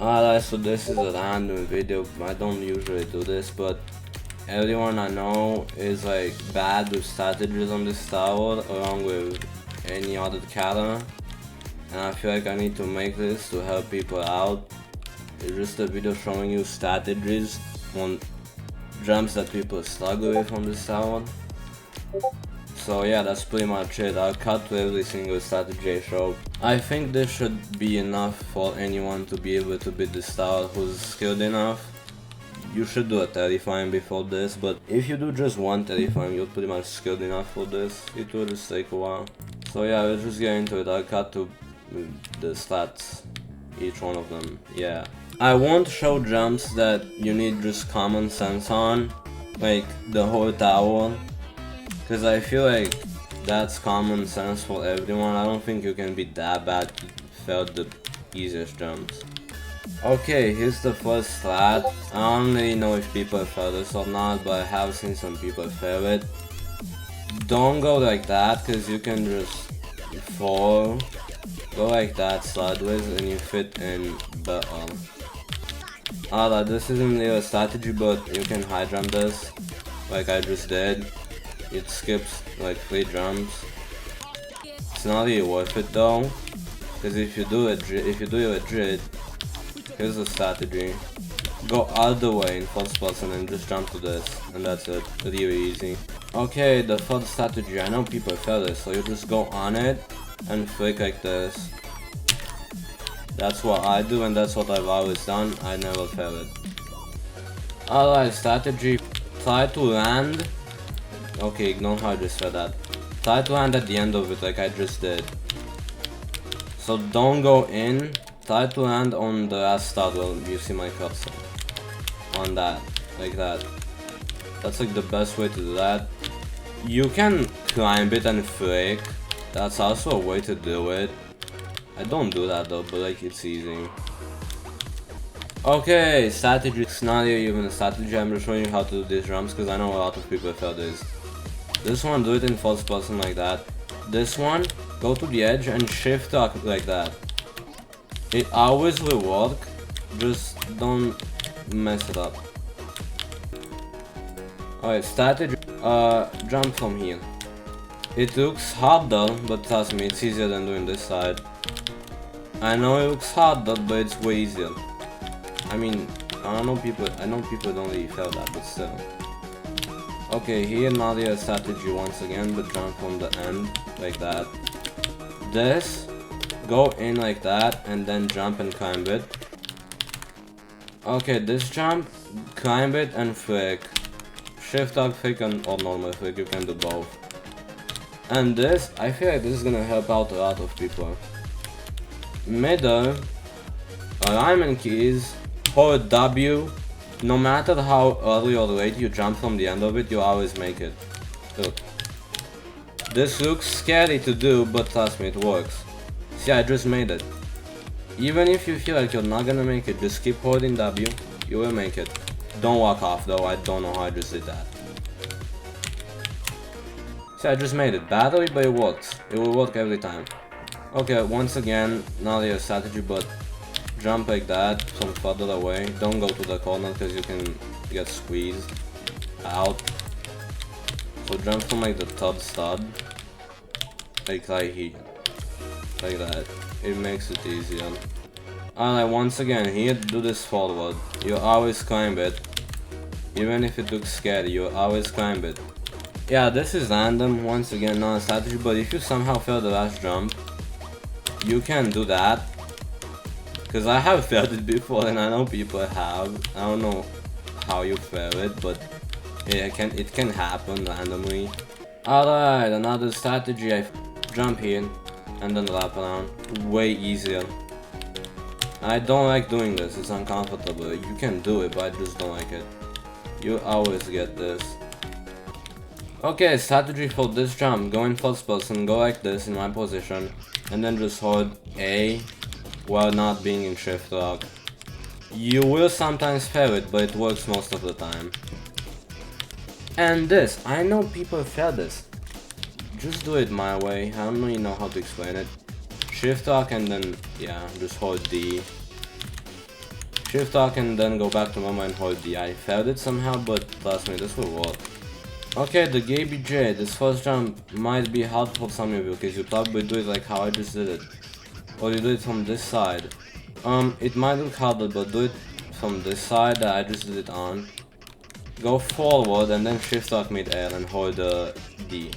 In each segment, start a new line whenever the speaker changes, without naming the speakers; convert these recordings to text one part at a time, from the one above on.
Alright, so this is a random video. I don't usually do this, but everyone I know is like bad with strategies on this tower along with any other character, and I feel like I need to make this to help people out. It's just a video showing you strategies on jumps that people struggle with on this tower. So yeah, that's pretty much it. I'll cut to every single strategy I show. I think this should be enough for anyone to be able to beat this tower who's skilled enough. You should do a terrifying before this, but if you do just one terrifying, you're pretty much skilled enough for this. It will just take a while. So yeah, let's just get into it. I'll cut to the stats, each one of them. Yeah. I won't show jumps that you need just common sense on, like the whole tower. Cause I feel like that's common sense for everyone. I don't think you can be that bad to fail the easiest jumps. Okay, here's the first strat. I don't really know if people fail this or not, but I have seen some people fail it. Don't go like that, cause you can just fall. Go like that sideways and you fit in better. Alright, this isn't really a strategy, but you can high jump this, like I just did. It skips like 3 jumps. It's not really worth it though, because if you do it legit, here's the strategy: go all the way in first person and just jump to this, and that's it. Really easy. Okay, the third strategy. I know people fail this, so you just go on it and flick like this. That's what I do, and that's what I've always done. I never fail it. Alright, strategy: try to land. Okay, ignore how I just said that. Try to land at the end of it like I just did. So don't go in, try to land on the last stud where you see my cursor. On that, like that. That's like the best way to do that. You can climb it and flick. That's also a way to do it. I don't do that though, but like it's easy. Okay, strategy. It's not even a strategy, I'm just showing you how to do these jumps because I know a lot of people fail this. This one, do it in first person like that. This one, go to the edge and shift up like that. It always will work, just don't mess it up. Alright, strategy, jump from here. It looks harder, but trust me, it's easier than doing this side. I know it looks harder, but it's way easier. I mean, I know people don't really fail that, but still. Okay, here now the strategy once again, but jump from the end, like that. This, go in like that, and then jump and climb it. Okay, this jump, climb it and flick. Shift up, flick, or normal flick, you can do both. And this, I feel like this is gonna help out a lot of people. Middle, alignment keys, hold W. No matter how early or late you jump from the end of it, you always make it. Look. This looks scary to do, but trust me, it works. See, I just made it. Even if you feel like you're not gonna make it, just keep holding W, you will make it. Don't walk off though, I don't know how I just did that. See, I just made it. Badly, but it works. It will work every time. Okay, once again, not really a strategy, but jump like that from further away. Don't go to the corner because you can get squeezed out. So jump from like the third stud, like right here, like that. It makes it easier. Alright, once again here, do this forward. You always climb it, even if it looks scary. You always climb it. Yeah, this is random. Once again, not a strategy, but if you somehow fail the last jump, you can do that. Cause I have failed it before, and I know people have. I don't know how you fail it, but it can happen randomly. Alright, another strategy. I jump here and then wrap around. Way easier. I don't like doing this. It's uncomfortable. You can do it, but I just don't like it. You always get this. Okay, strategy for this jump. Go in first person. Go like this in my position, and then just hold A. While not being in shift lock. You will sometimes fail it, but it works most of the time. And this, I know people fail this. Just do it my way. I don't really know how to explain it. Shift lock and then, yeah, just hold D. shift lock and then go back to normal and hold D. I failed it somehow, but trust me, this will work. Okay, the JToH, this first jump might be hard for some of you because you probably do it like how I just did it. Or you do it from this side. It might look harder, but do it from this side that I just did it on. Go forward and then shift lock mid-air and hold D.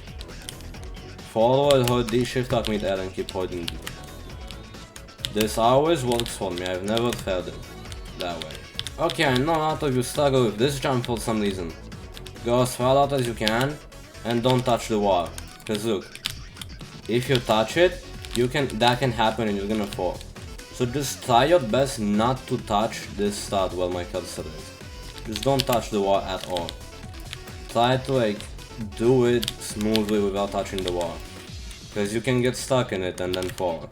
Forward, hold D, shift lock mid-air and keep holding D. This always works for me, I've never failed it that way. Okay, I know a lot of you struggle with this jump for some reason. Go as far out as you can and don't touch the wall. Cause look, if you touch it, that can happen and you're gonna fall. So just try your best not to touch this start where my cursor is. Just don't touch the wall at all. Try to like do it smoothly without touching the wall. Cause you can get stuck in it and then fall.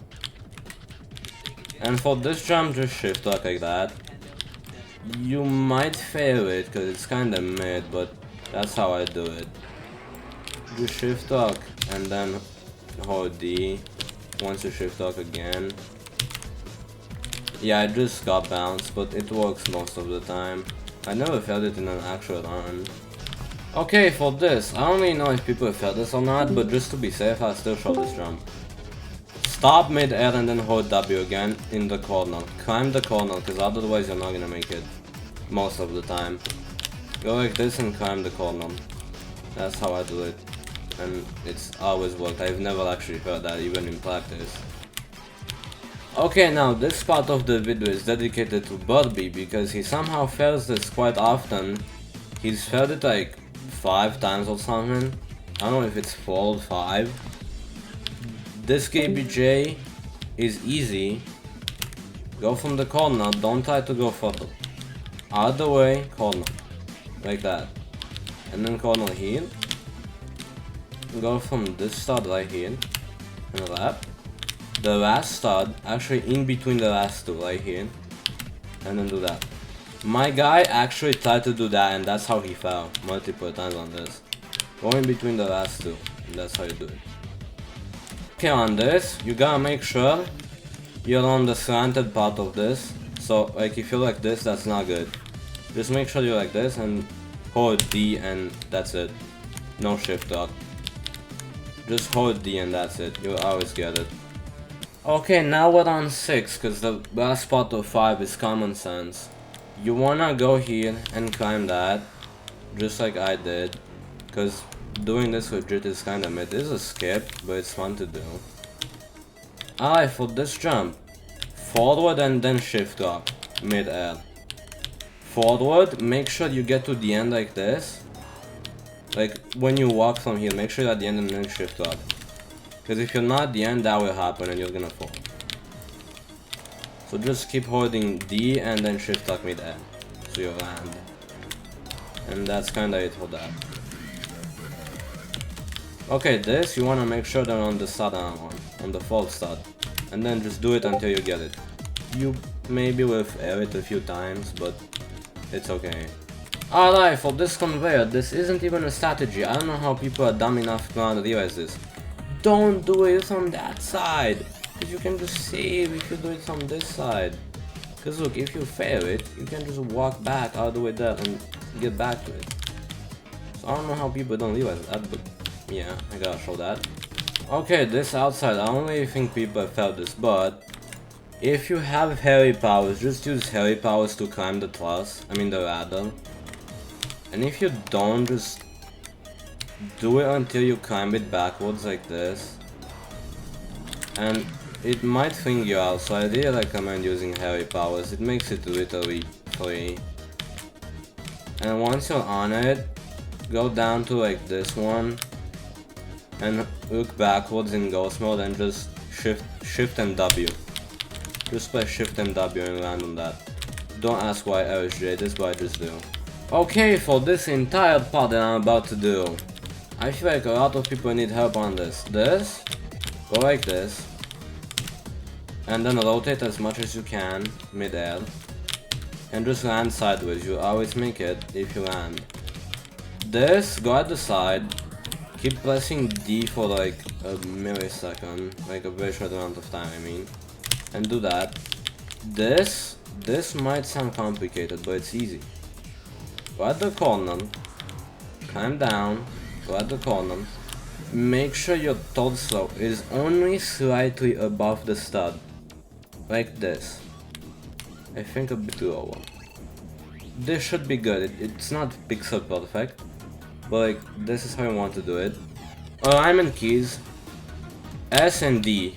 And for this jump, just shift lock like that. You might fail it cause it's kinda mid, but that's how I do it. Just shift lock and then hold D. Once you shift lock again. Yeah, I just got bounced, but it works most of the time. I never failed it in an actual run. Okay, for this, I don't really know if people have failed this or not, but just to be safe, I'll still show this jump. Stop mid-air and then hold W again in the corner. Climb the corner, because otherwise you're not gonna make it most of the time. Go like this and climb the corner. That's how I do it. And it's always worked. I've never actually heard that, even in practice. Okay, now this part of the video is dedicated to Burby because he somehow fails this quite often. He's failed it like 5 times or something. I don't know if it's 4 or 5. This JToH is easy. Go from the corner, don't try to go further. Out of the way, corner. Like that. And then corner here. Go from this stud right here. And wrap. The last stud, actually in between the last two, right here. And then do that. My guy actually tried to do that and that's how he fell multiple times on this. Go in between the last two, and that's how you do it. Okay, on this, you gotta make sure you're on the slanted part of this. So, like, if you're like this, that's not good. Just make sure you're like this and hold D and that's it. No shift lock. Just hold D and that's it. You'll always get it. Okay, now we're on 6, cause the last part of 5 is common sense. You wanna go here and climb that, just like I did, cause doing this with JT is kinda mid. It is a skip, but it's fun to do. Alright, for this jump, forward and then shift lock, mid-air. Forward, make sure you get to the end like this. Like, when you walk from here, make sure you're at the end and then shift lock. Because if you're not at the end, that will happen and you're gonna fall. So just keep holding D and then shift lock mid-air. So you land. And that's kinda it for that. Okay, this you wanna make sure they're on the southern one, on the false stud. And then just do it until you get it. You maybe will fail it a few times, but it's okay. Alright, for this conveyor, this isn't even a strategy. I don't know how people are dumb enough to not realize this. Don't do it from that side, because you can just save if you do it from this side. Because look, if you fail it, you can just walk back all the way there and get back to it. So I don't know how people don't realize that, but yeah, I gotta show that. Okay, this outside, I don't really think people have felt this, but if you have hairy powers, just use hairy powers to climb the truss, I mean the ladder. And if you don't, just do it until you climb it backwards like this. And it might fling you out, so I really recommend using hairy powers. It makes it literally free. And once you're on it, go down to like this one and look backwards in ghost mode and just shift and W. Just press shift and W and land on that. Don't ask why I always did this, but I just do. Okay, for this entire part that I'm about to do, I feel like a lot of people need help on this. Go like this, and then rotate as much as you can, mid-air, and just land sideways. You always make it if you land. This, go at the side, keep pressing D for like a millisecond, like a very short amount of time I mean, and do that. This, This might sound complicated, but it's easy. Go at the corner, climb down, go at the corner, make sure your torso is only slightly above the stud, like this. I think a bit lower. This should be good. It's not pixel perfect, but like this is how you want to do it. Alignment keys: S and D,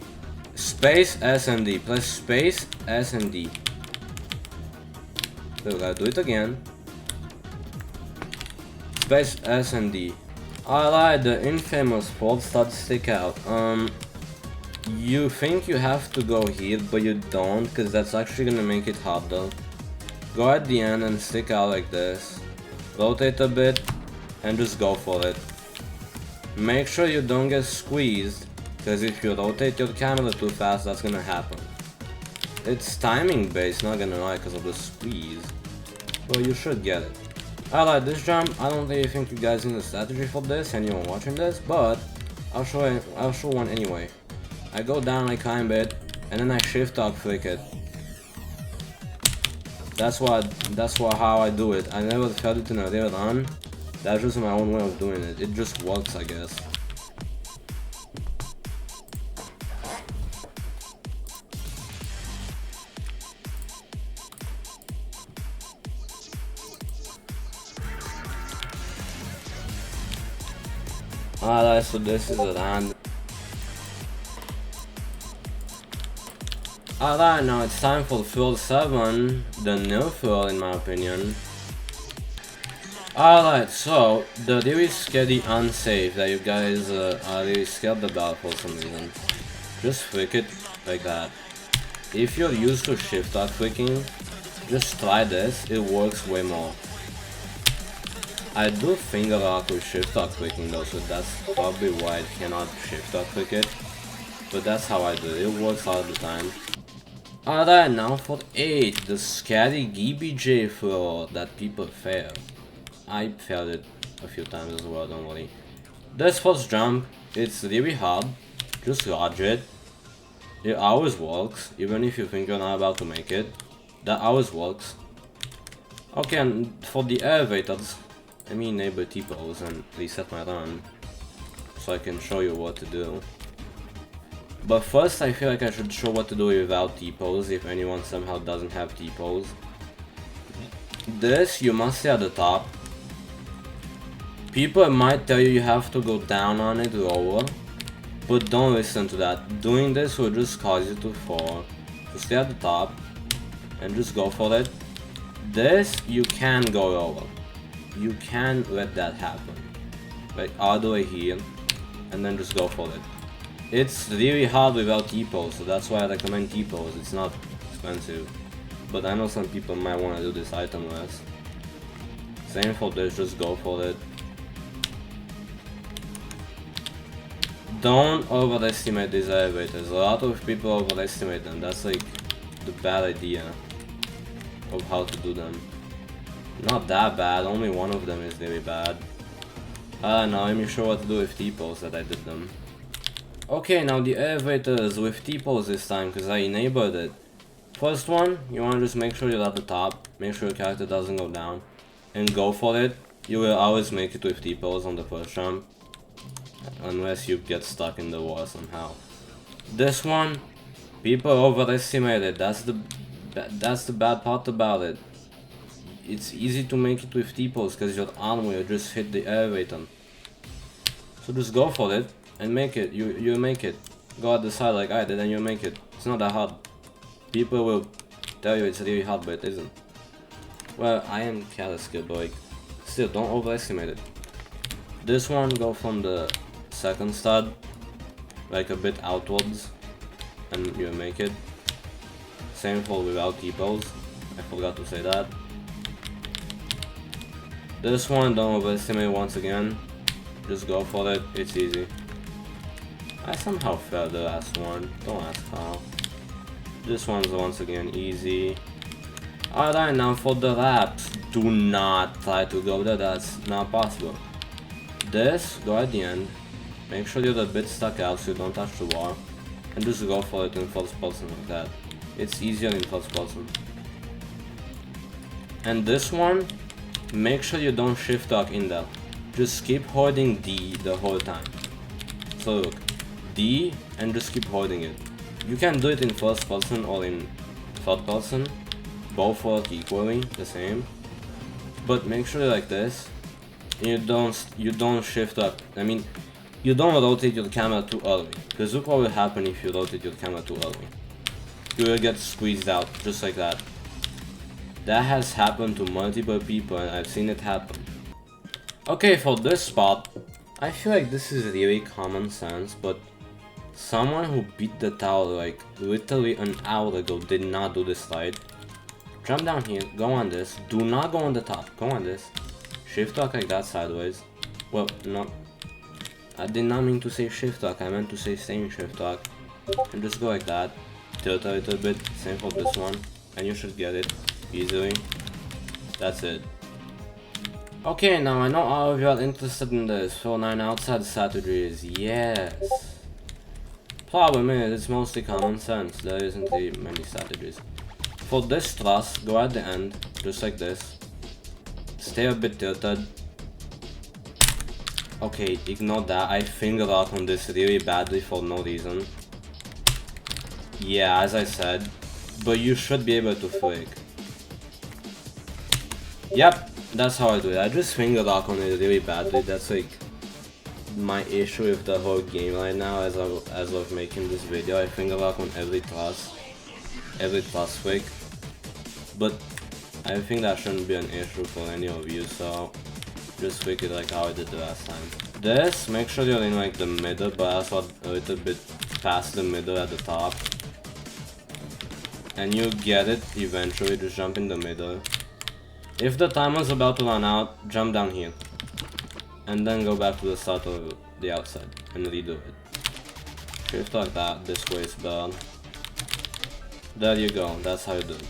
space S and D, plus space S and D. So we gotta do it again. Space S and D. Alright, the infamous fold starts to stick out. You think you have to go here, but you don't, because that's actually gonna make it harder. Go at the end and stick out like this. Rotate a bit, and just go for it. Make sure you don't get squeezed, because if you rotate your camera too fast, that's gonna happen. It's timing based, not gonna lie, because of the squeeze. But you should get it. Alright, this jump, I don't really think you guys need a strategy for this, anyone watching this, but I'll show one anyway. I go down, I climb it, and then I shift dog flick it. That's how I do it. I never felt it in a real run. That's just my own way of doing it. It just works, I guess. Alright, so this is a run. Alright, now it's time for fill 7, the new fill in my opinion. Alright, so the really scary unsafe that you guys are really scared about for some reason. Just flick it like that. If you're used to shift dog flicking, just try this, it works way more. I do finger lock with shift dog flicking though, so that's probably why I cannot shift dog flick it. But that's how I do it, it works all the time. Alright, now for 8, the scary GBJ floor that people fail. I failed it a few times as well, don't worry. This first jump, it's really hard, just dodge it. It always works, even if you think you're not about to make it. That always works. Okay, and for the elevators, let me enable T-pose and reset my run, so I can show you what to do. But first I feel like I should show what to do without T-pose if anyone somehow doesn't have T-pose. This, you must stay at the top. People might tell you you have to go down on it lower, but don't listen to that. Doing this will just cause you to fall. So stay at the top and just go for it. This, you can go lower. You can let that happen. Like all the way here, and then just go for it. It's really hard without T-pose, so that's why I recommend T-pose. It's not expensive, but I know some people might want to do this itemless. Same for this, just go for it. Don't overestimate these elevators. A lot of people overestimate them. That's like the bad idea of how to do them. Not that bad, only one of them is really bad. Now let me show what to do with T-pose that I did them. Okay, now the elevators with T-pose this time, because I enabled it. First one, you want to just make sure you're at the top, make sure your character doesn't go down, and go for it. You will always make it with T-pose on the first jump, unless you get stuck in the wall somehow. This one, people overestimate it. That's the bad part about it. It's easy to make it with T-pose because your arm will just hit the elevator. So just go for it and make it. You make it. Go at the side like I did and you make it. It's not that hard. People will tell you it's really hard, but it isn't. Well, I am kinda skilled, but like, still don't overestimate it. This one, go from the second stud, like a bit outwards, and you make it. Same for without T-pose. I forgot to say that. This one, don't overestimate once again. Just go for it, it's easy. I somehow failed the last one, don't ask how. This one's once again easy. Alright, now for the laps, do not try to go there, that's not possible. This, go at the end, make sure you're a bit stuck out so you don't touch the wall, and just go for it in first person like that. It's easier in first person. And this one, make sure you don't shift lock in there. Just keep holding D the whole time. So look, D and just keep holding it. You can do it in first person or in third person. Both work equally, the same. But make sure you're like this. You don't shift up. I mean, you don't rotate your camera too early. Because look what will happen if you rotate your camera too early. You will get squeezed out, just like that. That has happened to multiple people and I've seen it happen. Okay, for this spot, I feel like this is really common sense, but someone who beat the tower like literally an hour ago did not do this slide. Jump down here, go on this, do not go on the top, go on this. Shift lock like that sideways. Well, no, I did not mean to say shift lock, I meant to say stay in shift lock. And just go like that, tilt a little bit, same for this one, and you should get it easily. That's it. Okay, now I know all of you are interested in this. 4-9 outside strategies, yes. Problem is, it's mostly common sense, there isn't really many strategies. For this thrust, go at the end, just like this. Stay a bit tilted. Okay, ignore that, I finger lock on this really badly for no reason. Yeah, as I said, but you should be able to flick. Yep, that's how I do it. I just finger lock on it really badly. That's like my issue with the whole game right now as of making this video. I finger lock on every thrust flick. But I think that shouldn't be an issue for any of you, so just flick it like how I did the last time. This, make sure you're in like the middle, but also a little bit past the middle at the top. And you get it eventually, just jump in the middle. If the timer's about to run out, jump down here. And then go back to the start of the outside and redo it. Shift like that, this way is better. There you go, that's how you do it.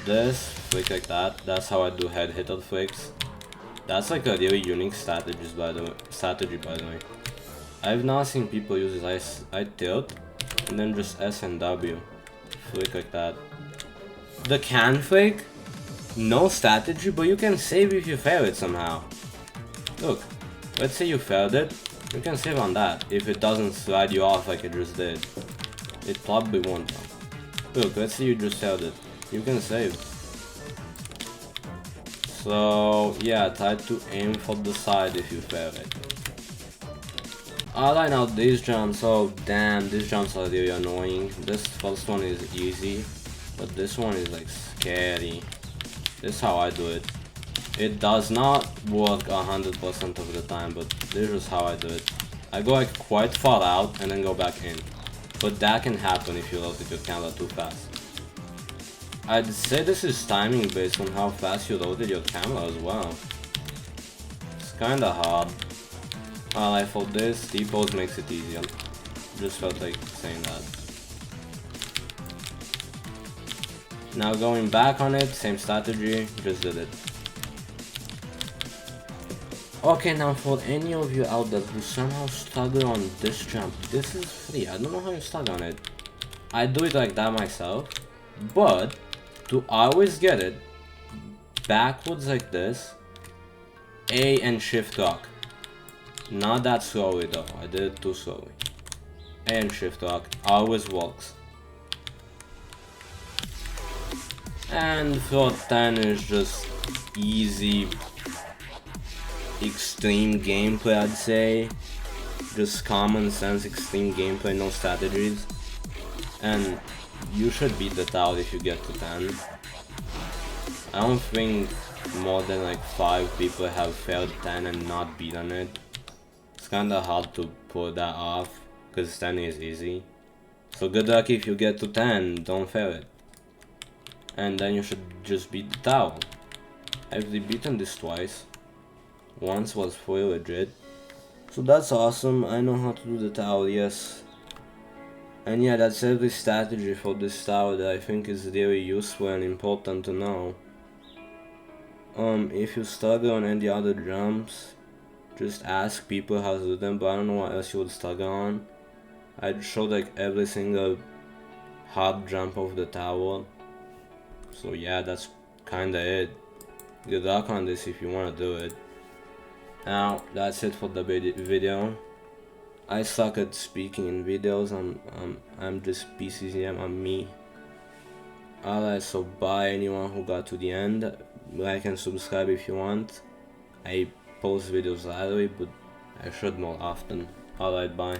This, flick like that, that's how I do head hitter flicks. That's like a really unique strategy by the way. I've not seen people use this. I tilt, and then just S and W. Flick like that. The can flick? No strategy, but you can save if you fail it somehow. Look, let's say you failed it, you can save on that, if it doesn't slide you off like it just did. It probably won't. Look, let's say you just failed it, you can save. So yeah, try to aim for the side if you fail it. Alright, now these jumps, oh damn, these jumps are really annoying. This first one is easy, but this one is like scary. This is how I do it. It does not work 100% of the time, but this is how I do it. I go like quite far out and then go back in. But that can happen if you rotate your camera too fast. I'd say this is timing based on how fast you rotate your camera as well. It's kinda hard. Alright, for this, T-pose makes it easier. Just felt like saying that. Now going back on it, same strategy, just did it. Okay, now for any of you out there who somehow struggle on this jump, this is free, I don't know how you struggle on it. I do it like that myself, but to always get it, backwards like this, A and shift lock. Not that slowly though, I did it too slowly. A and shift lock, always works. And floor 10 is just easy, extreme gameplay, I'd say. Just common sense, extreme gameplay, no strategies. And you should beat the tower if you get to 10. I don't think more than like 5 people have failed 10 and not beaten it. It's kinda hard to pull that off, because 10 is easy. So good luck if you get to 10, don't fail it. And then you should just beat the tower. I've beaten this twice. Once was fully legit. So that's awesome, I know how to do the tower, yes. And yeah, that's every strategy for this tower that I think is really useful and important to know. If you struggle on any other jumps, just ask people how to do them, but I don't know what else you would struggle on. I'd show like every single hard jump of the tower. So yeah, that's kinda it. Good luck on this if you wanna do it. Now, that's it for the video. I suck at speaking in videos. I'm just PCCM. I'm me. Alright, so bye anyone who got to the end. Like and subscribe if you want. I post videos rarely, but I should more often. Alright, bye.